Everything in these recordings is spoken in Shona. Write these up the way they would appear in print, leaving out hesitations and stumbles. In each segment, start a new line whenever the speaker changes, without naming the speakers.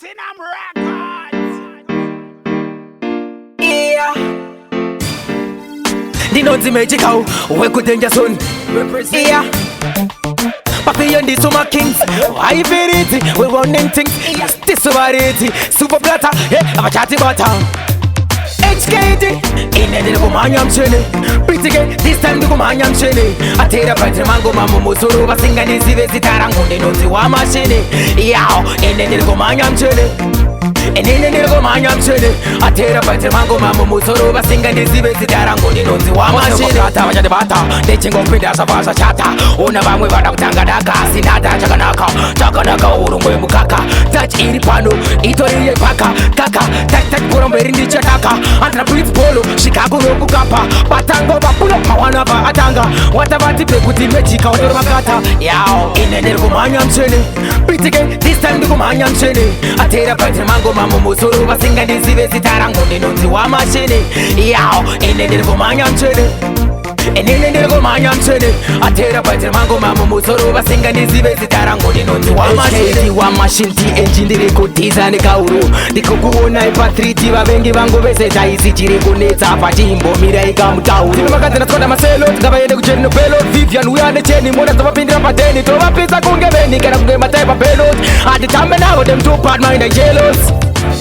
Platinum Records.
Yeah. The Nodzi Magical, we could danger soon. Yeah. Papi and the Summer Kings, I feel it, we running things. This over it, super platter, yeah, I'm a chatty bottom. HKD, in the Gomaniam Chile. Pretty gay, this time the Gomaniam Chile. I take a pet mango, Mamma Suru, singing in the Tarango, the Notiwama Chile. Yeah, in the Gomaniam Chile. And in the Gomaniam Chile, I take a pet mango, Mamma Suru, singing in the Tarango, the Notiwama Chile. Bata, they ching up with us of a chata. Una with a Tangadaka, Sinata, Jaganaka, Takanaka, Urumukaka, touch Iripano, Itori Paka, Kaka, that Purum in the Chataka. Andra Prince Polo, Chicago Bukapa, Batango, pull up Mawana Atanga, whatever the Pekuti Mexico or Makata, Yao, in the Gomaniam Chile. Pretty gay, this time the Gomaniam Chile. I take a pet mango, Mamma Musuru, singing in the Tarango, the Notiwama Chile. Yao, in the Gomaniam Chile. And in the Gomaniam Chile, I take a pet mango, Mamma Musuru, singing in the Tarango, the Notiwama Chile. One machine, the engine, the Cotis and the Kauru, the Kukuona, Patriti, Vengi Bango, Taisi, Chirikuneta, Pajimbo, Mirai Gamtau. Makatana Toda Marcelo, Gabayano General Pelo, Vivian, we are the Jenny, Mona of Pindra Pateni, Tova Pizza Kungaveni, can have my type of payload. At the time now, them two part mind and jealous.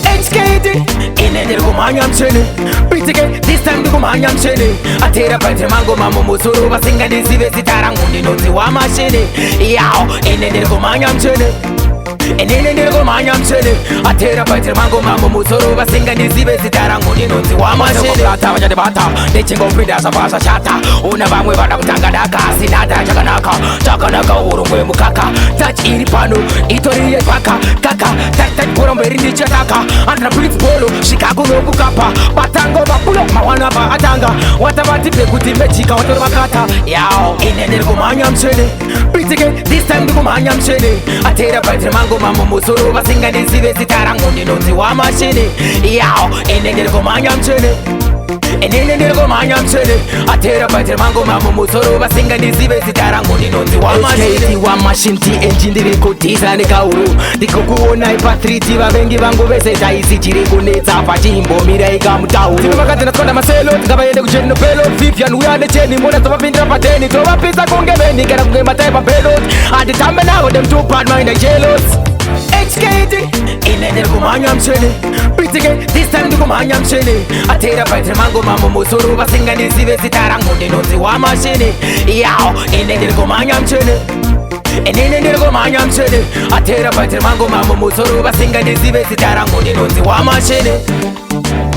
HKD, in the Gomaniam Chile. Pretty gay, this time the Gomaniam Chile. I take a pet mango, Mamma Musuru, singing in the Tarango, the Notiwama Chile. Yao, in the Gomaniam Chile. And in the Gomaniam Chile, I take a pet mango, Mamma Musuru, singing in the Tarango, the Notiwama Chile. Bata, they ching up with us of a chata. Una with a Tangadaka, Sinata, Jaganaka, Jaganaka, Urumukaka, touch Iripano, Itori Paka, Kaka, that Purum in the Chataka, Andra Prince Polo, Chicago Bukapa, Batango, pull up Mawana Atanga, whatever the Pekuti Mexico or Makata, Yao, in the Gomaniam Chile. Pretty gay, this time the Gomaniam Chile. I take a pet mango, Mamma Musuru, singing in the Tarango, the Notiwama Chile. Yao, in the Gomaniam Chile. And in the Gomaniam Chile, I take a pet mango, Mamma Musuru, singing in the Tarango, the Notiwama Chile. One machine, the engine, the Cotis and the Kauru, the Kukuona, Patriti, Vengi Bango, Taisi, Chirikuneta, Pajimbo, Mirai Gamtau. Makatana Toda Marcelo, Gabayano General Pelo, Vivian, we are the Jenny, Mona of Pindra Pateni, Tova Pizza Kungaveni, can have my type of payload. At the time now, them two part mind and jealous. HKD, in the Gomaniam Chile. Pretty gay, this time the Gomaniam Chile. I take a pet mango, Mamma Musuru, singing in the Tarango, the Notiwama Chile. Yao, in the Gomaniam Chile. And in the Gomaniam Chile, I take a pet mango, Mamma Musuru, singing in the Tarango, the Notiwama Chile.